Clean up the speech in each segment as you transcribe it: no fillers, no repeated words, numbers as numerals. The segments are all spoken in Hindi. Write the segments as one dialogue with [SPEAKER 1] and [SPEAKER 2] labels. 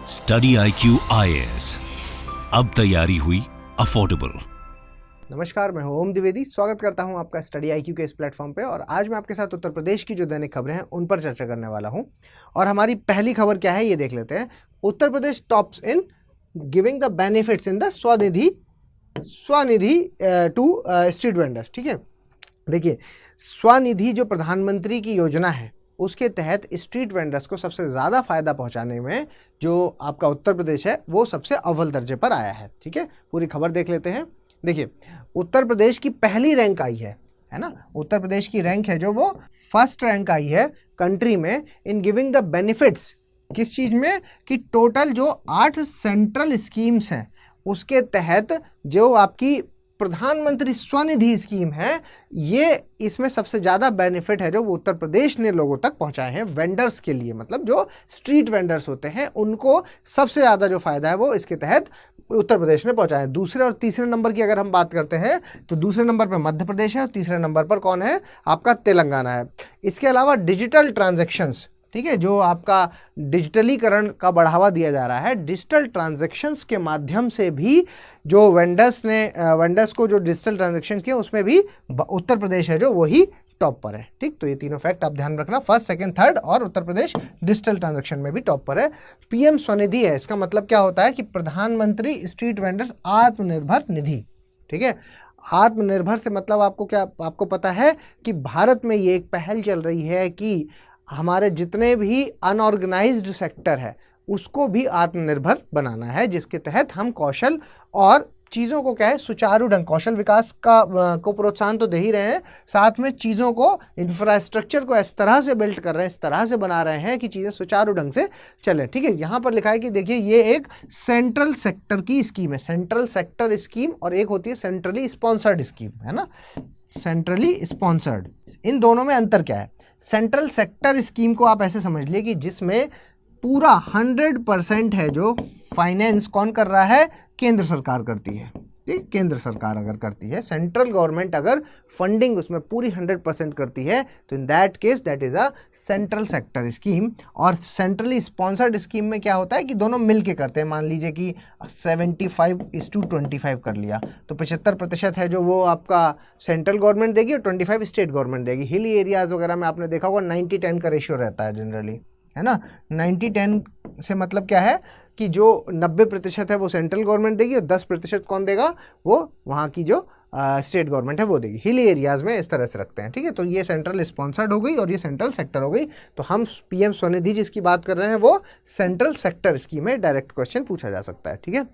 [SPEAKER 1] स्टडी IQ IAS, अब तैयारी हुई अफोर्डेबल।
[SPEAKER 2] नमस्कार, मैं हूं ओम द्विवेदी। स्वागत करता हूं आपका स्टडी IQ के इस प्लेटफॉर्म पे। और आज मैं आपके साथ उत्तर प्रदेश की जो दैनिक खबरें हैं उन पर चर्चा करने वाला हूं। और हमारी पहली खबर क्या है ये देख लेते हैं। Uttar Pradesh tops in giving the benefits in the Svanidhi to street vendors. ठीक है, देखिए, स्वनिधि जो प्रधानमंत्री की योजना है उसके तहत स्ट्रीट वेंडर्स को सबसे ज़्यादा फायदा पहुंचाने में जो आपका उत्तर प्रदेश है वो सबसे अव्वल दर्जे पर आया है। ठीक है, पूरी खबर देख लेते हैं। देखिए, उत्तर प्रदेश की पहली रैंक आई है ना, उत्तर प्रदेश की रैंक है जो वो फर्स्ट रैंक आई है कंट्री में इन गिविंग द बेनिफिट्स। किस चीज़ में कि टोटल जो 8 सेंट्रल स्कीम्स हैं उसके तहत जो आपकी प्रधानमंत्री स्वनिधि स्कीम है, ये इसमें सबसे ज़्यादा बेनिफिट है जो उत्तर प्रदेश ने लोगों तक पहुंचाए हैं वेंडर्स के लिए। मतलब जो स्ट्रीट वेंडर्स होते हैं उनको सबसे ज़्यादा जो फ़ायदा है वो इसके तहत उत्तर प्रदेश ने पहुंचाया है। दूसरे और तीसरे नंबर की अगर हम बात करते हैं तो दूसरे नंबर पर मध्य प्रदेश है और तीसरे नंबर पर कौन है, आपका तेलंगाना है। इसके अलावा डिजिटल ट्रांजैक्शंस, ठीक है, जो आपका डिजिटलीकरण का बढ़ावा दिया जा रहा है, डिजिटल ट्रांजैक्शंस के माध्यम से भी जो वेंडर्स को जो डिजिटल ट्रांजैक्शन किए उसमें भी उत्तर प्रदेश है जो वही टॉप पर है। ठीक, तो ये तीनों फैक्ट आप ध्यान रखना, फर्स्ट, सेकंड, थर्ड, और उत्तर प्रदेश डिजिटल ट्रांजैक्शन में भी टॉप पर है। PM स्वनिधि है, इसका मतलब क्या होता है कि प्रधानमंत्री स्ट्रीट वेंडर्स आत्मनिर्भर निधि। ठीक है, आत्मनिर्भर से मतलब आपको पता है कि भारत में ये एक पहल चल रही है कि हमारे जितने भी अनऑर्गेनाइज्ड सेक्टर है उसको भी आत्मनिर्भर बनाना है, जिसके तहत हम कौशल और चीज़ों को क्या है सुचारू ढंग, कौशल विकास को प्रोत्साहन तो दे ही रहे हैं, साथ में चीज़ों को, इंफ्रास्ट्रक्चर को इस तरह से बिल्ड कर रहे हैं, इस तरह से बना रहे हैं कि चीज़ें सुचारू ढंग से चलें। ठीक है, यहाँ पर लिखा है कि देखिए ये एक सेंट्रल सेक्टर की स्कीम है, सेंट्रल सेक्टर स्कीम, और एक होती है सेंट्रली स्पॉन्सर्ड स्कीम, है ना, सेंट्रली स्पॉन्सर्ड। इन दोनों में अंतर क्या है? सेंट्रल सेक्टर स्कीम को आप ऐसे समझ लिए कि जिसमें पूरा 100% है जो फाइनेंस कौन कर रहा है, केंद्र सरकार करती है। ठीक, केंद्र सरकार अगर करती है, सेंट्रल गवर्नमेंट अगर फंडिंग उसमें पूरी 100% करती है तो in that case that is a central sector scheme. और सेंट्रली स्पॉन्सर्ड स्कीम में क्या होता है कि दोनों मिल के करते हैं। मान लीजिए कि 75:25 कर लिया तो 75% है जो वो आपका सेंट्रल गवर्नमेंट देगी और 25 स्टेट गवर्नमेंट देगी। हिली एरियाज वगैरह में आपने देखा होगा 90-10 का रेशियो रहता है जनरली, है ना। 90-10 से मतलब क्या है कि जो 90% है वो सेंट्रल गवर्नमेंट देगी और 10% कौन देगा, वो वहाँ की जो स्टेट गवर्नमेंट है वो देगी। हिली एरियाज़ में इस तरह से रखते हैं। ठीक है, तो ये सेंट्रल स्पॉन्सर्ड हो गई और ये सेंट्रल सेक्टर हो गई। तो हम PM स्वनिधि जिसकी बात कर रहे हैं वो सेंट्रल सेक्टर स्कीम है, डायरेक्ट क्वेश्चन पूछा जा सकता है। ठीक है,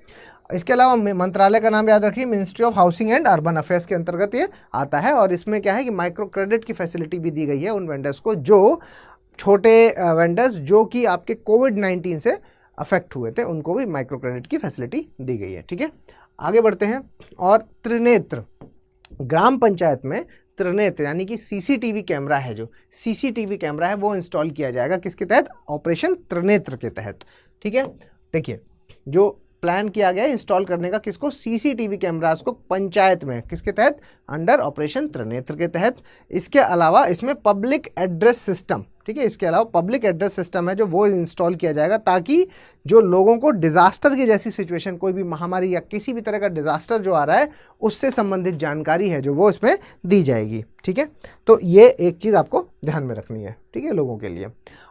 [SPEAKER 2] इसके अलावा मंत्रालय का नाम याद रखिए, ministry of housing and urban affairs के अंतर्गत ये आता है। और इसमें क्या है कि माइक्रो क्रेडिट की फैसिलिटी भी दी गई है उन वेंडर्स को, जो छोटे वेंडर्स जो कि आपके कोविड-19 से अफेक्ट हुए थे, उनको भी माइक्रो क्रेडिट की फैसिलिटी दी गई है। ठीक है, आगे बढ़ते हैं। और त्रिनेत्र ग्राम पंचायत में त्रिनेत्र यानी कि CCTV कैमरा है, जो CCTV कैमरा है वो इंस्टॉल किया जाएगा किसके तहत, ऑपरेशन त्रिनेत्र के तहत। ठीक है, देखिए जो प्लान किया गया है इंस्टॉल करने का, किसको, CCTV कैमरास को पंचायत में, किसके तहत, अंडर ऑपरेशन त्रिनेत्र के तहत। इसके अलावा इसमें पब्लिक एड्रेस सिस्टम, ठीक है, इसके अलावा पब्लिक एड्रेस सिस्टम है जो वो इंस्टॉल किया जाएगा ताकि जो लोगों को डिजास्टर की जैसी सिचुएशन, कोई भी महामारी या किसी भी तरह का डिजास्टर जो आ रहा है उससे संबंधित जानकारी है जो वो इसमें दी जाएगी। ठीक है, तो ये एक चीज़ आपको ध्यान में रखनी है, ठीक है, लोगों के लिए।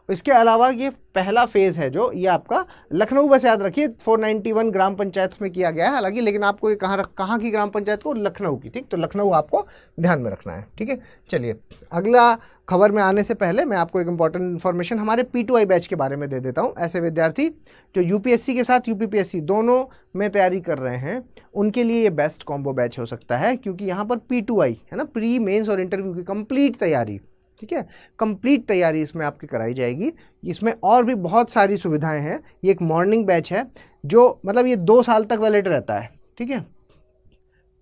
[SPEAKER 2] इसके अलावा ये पहला फेज़ है जो ये आपका लखनऊ, बस याद रखिए 491 ग्राम पंचायत में किया गया है हालांकि, लेकिन आपको ये कहाँ की ग्राम पंचायत को, लखनऊ की। ठीक, तो लखनऊ आपको ध्यान में रखना है। ठीक है, चलिए अगला खबर में आने से पहले मैं आपको एक इंपॉर्टेंट इन्फॉर्मेशन हमारे P2I बैच के बारे में दे देता हूं। ऐसे विद्यार्थी जो UPSC के साथ UPPSC दोनों में तैयारी कर रहे हैं उनके लिए ये बेस्ट कॉम्बो बैच हो सकता है, क्योंकि यहाँ पर P2I है ना, प्री मेंस और इंटरव्यू की कंप्लीट तैयारी, ठीक है, कंप्लीट तैयारी इसमें आपकी कराई जाएगी। इसमें और भी बहुत सारी सुविधाएं हैं। ये एक मॉर्निंग बैच है जो मतलब ये 2 साल तक वैलिड रहता है। ठीक है,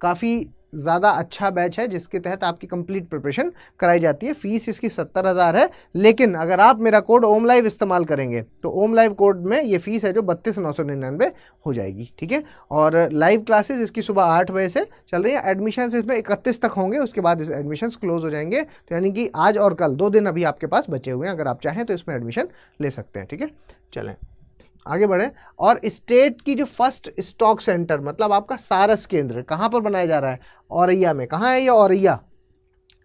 [SPEAKER 2] काफ़ी ज़्यादा अच्छा बैच है जिसके तहत आपकी कंप्लीट प्रिपरेशन कराई जाती है। फीस इसकी 70,000 है, लेकिन अगर आप मेरा कोड ओम लाइव इस्तेमाल करेंगे तो ओम लाइव कोड में ये फीस है जो 32,999 हो जाएगी। ठीक है, और लाइव क्लासेस इसकी सुबह 8 बजे से चल रही है। एडमिशन इसमें 31 तक होंगे, उसके बाद इस एडमिशन क्लोज हो जाएंगे। तो यानी कि आज और कल 2 दिन अभी आपके पास बचे हुए हैं, अगर आप चाहें तो इसमें एडमिशन ले सकते हैं। ठीक है, चलें आगे बढ़े। और स्टेट की जो फर्स्ट स्टॉक सेंटर मतलब आपका सारस केंद्र कहाँ पर बनाया जा रहा है? औरैया में। कहाँ है ये औरैया?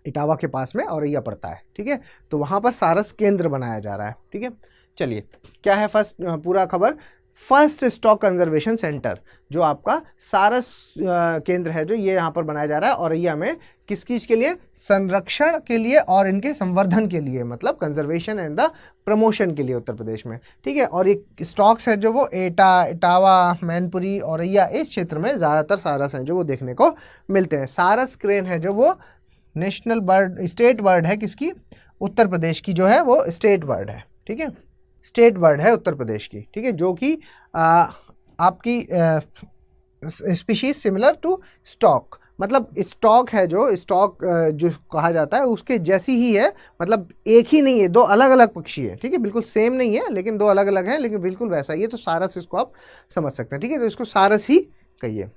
[SPEAKER 2] इटावा के पास में औरैया पड़ता है, ठीक है। तो वहाँ पर सारस केंद्र बनाया जा रहा है, ठीक है। चलिए क्या है फर्स्ट पूरा खबर, फर्स्ट स्टॉक कंजर्वेशन सेंटर जो आपका सारस केंद्र है जो ये यहाँ पर बनाया जा रहा है औरैया में, किस चीज़ के लिए? संरक्षण के लिए और इनके संवर्धन के लिए, मतलब कंजर्वेशन एंड द प्रमोशन के लिए उत्तर प्रदेश में, ठीक है। और ये स्टॉक्स है जो वो इटावा, मैनपुरी, औरैया इस क्षेत्र में ज़्यादातर सारस हैं जो वो देखने को मिलते हैं। सारस क्रेन है जो वो नेशनल बर्ड, स्टेट बर्ड है किसकी? उत्तर प्रदेश की जो है वो स्टेट बर्ड है, ठीक है। स्टेट बर्ड है उत्तर प्रदेश की, ठीक है, जो कि आपकी स्पीशीज सिमिलर टू स्टॉक, मतलब स्टॉक है जो स्टॉक जो कहा जाता है उसके जैसी ही है, मतलब एक ही नहीं है, दो अलग अलग पक्षी है, ठीक है, बिल्कुल सेम नहीं है लेकिन दो अलग अलग हैं, लेकिन बिल्कुल वैसा ही है। तो सारस इसको आप समझ सकते हैं, ठीक है, तो इसको सारस ही कहिए।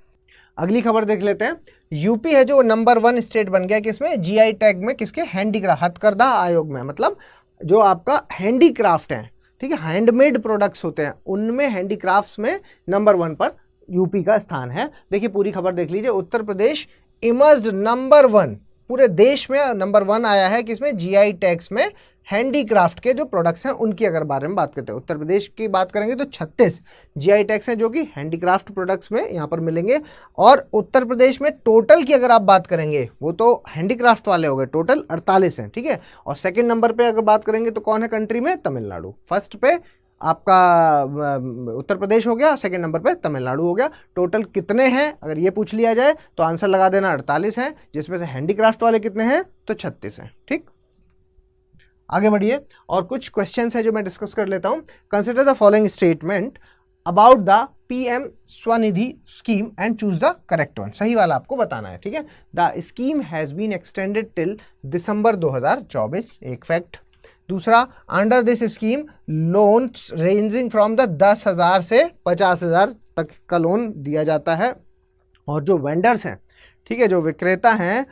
[SPEAKER 2] अगली खबर देख लेते हैं। यूपी है जो नंबर 1 स्टेट बन गया किसमें? जीआई टैग में, किसके? हैंडीक्राफ्ट, हथकरघा आयोग में, मतलब जो आपका हैंडीक्राफ्ट है, ठीक है, हैंडमेड प्रोडक्ट्स होते हैं उनमें हैंडीक्राफ्ट्स में नंबर 1 पर यूपी का स्थान है। देखिए पूरी खबर देख लीजिए। उत्तर प्रदेश इमर्ज्ड नंबर 1, पूरे देश में नंबर 1 आया है किसमें? जीआई टैग्स में हैंडीक्राफ्ट के जो प्रोडक्ट्स हैं उनकी अगर बारे में बात करते हैं, उत्तर प्रदेश की बात करेंगे तो 36 जीआई टैग्स हैं जो कि हैंडीक्राफ्ट प्रोडक्ट्स में यहाँ पर मिलेंगे। और उत्तर प्रदेश में टोटल की अगर आप बात करेंगे वो तो हैंडीक्राफ्ट वाले हो गए, टोटल 48 हैं, ठीक है। और सेकंड नंबर पे अगर बात करेंगे तो कौन है कंट्री में? तमिलनाडु। फर्स्ट पे आपका उत्तर प्रदेश हो गया, सेकंड नंबर पे तमिलनाडु हो गया। टोटल कितने हैं अगर ये पूछ लिया जाए तो आंसर लगा देना 48 हैं, जिसमें से हैंडीक्राफ्ट वाले कितने हैं? तो 36 हैं, ठीक। आगे बढ़िए और कुछ क्वेश्चंस है जो मैं डिस्कस कर लेता हूं। Consider the following statement about the PM Svanidhi scheme and choose the correct one. सही वाला आपको बताना है, ठीक है। The scheme has been extended till December 2024, एक फैक्ट। दूसरा, under this scheme loans ranging from the 10,000 से 50,000 तक का लोन दिया जाता है। और जो वेंडर्स हैं, ठीक है, जो विक्रेता हैं,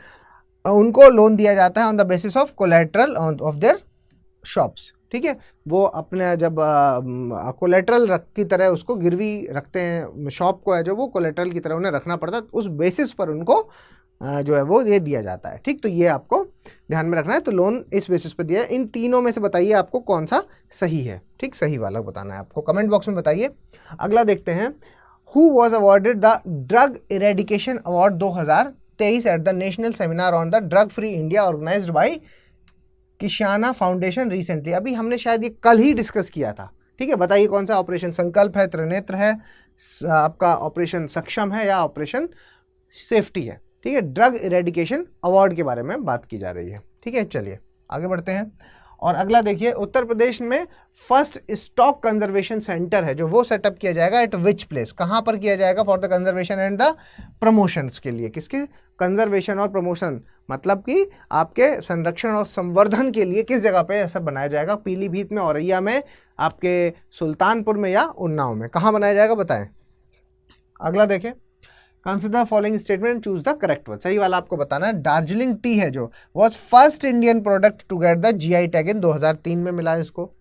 [SPEAKER 2] उनको लोन दिया जाता है on the basis of collateral of their shops, ठीक है। वो अपने जब कोलेट्रल की तरह उसको गिरवी रखते हैं, शॉप को है जो वो कोलेट्रल की तरह उन्हें रखना पड़ता है, उस बेसिस पर उनको जो है वो ये दिया जाता है, ठीक। तो ये आपको ध्यान में रखना है। तो लोन इस बेसिस पर दिया है। इन तीनों में से बताइए आपको कौन सा सही है, ठीक, सही वाला बताना है आपको, कमेंट बॉक्स में बताइए। अगला देखते हैं। Who was awarded the drug eradication award 2023 at the national seminar on the drug free India organised by Kishana foundation recently. अभी हमने शायद ये कल ही डिस्कस किया था, ठीक है। बताइए कौन सा? ऑपरेशन संकल्प है, त्रिनेत्र है, आपका ऑपरेशन सक्षम है, या ऑपरेशन सेफ्टी है, ठीक है। ड्रग इरेडिकेशन अवार्ड के बारे में बात की जा रही है, ठीक है। चलिए आगे बढ़ते हैं। और अगला देखिए, उत्तर प्रदेश में फर्स्ट स्टॉक कंजर्वेशन सेंटर है जो वो सेटअप किया जाएगा एट विच प्लेस? कहाँ पर किया जाएगा? For the conservation and the promotions के लिए। किसके? कंजर्वेशन और प्रमोशन, मतलब कि आपके संरक्षण और संवर्धन के लिए किस जगह पे ऐसा बनाया जाएगा? पीलीभीत में, औरैया में, आपके सुल्तानपुर में, या उन्नाव में? कहाँ बनाया जाएगा बताएं। अगला देखें। Consider following statement, choose the correct one. सही वाला आपको बताना है। दार्जिलिंग टी है जो was first Indian product to get the GI tag in 2003 में मिला इसको।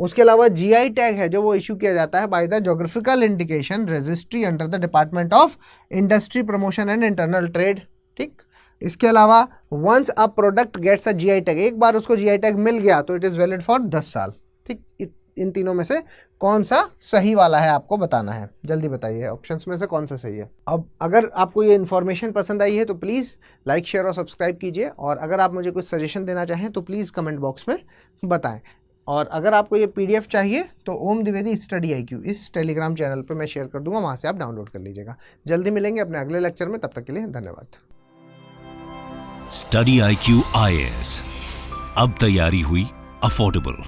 [SPEAKER 2] उसके अलावा जीआई टैग है जो वो इशू किया जाता है by the geographical indication registry under the department of industry promotion and internal trade, ठीक। इसके अलावा once a product gets a GI tag, एक बार उसको जीआई टैग मिल गया तो इट इज़ वैलिड फॉर 10 साल, ठीक। इन तीनों में से कौन सा सही वाला है आपको बताना है, जल्दी बताइए ऑप्शंस में से कौन सा सही है। अब अगर आपको ये इन्फॉर्मेशन पसंद आई है तो प्लीज़ लाइक, शेयर और सब्सक्राइब कीजिए। और अगर आप मुझे कुछ सजेशन देना चाहें तो प्लीज़ कमेंट बॉक्स में बताएं। और अगर आपको ये पीडीएफ चाहिए तो ओम द्विवेदी स्टडी IQ इस टेलीग्राम चैनल पर मैं शेयर कर दूंगा, वहाँ से आप डाउनलोड कर लीजिएगा। जल्दी मिलेंगे अपने अगले लेक्चर में, तब तक के लिए धन्यवाद।
[SPEAKER 1] स्टडी IQ IAS, अब तैयारी हुई अफोर्डेबल।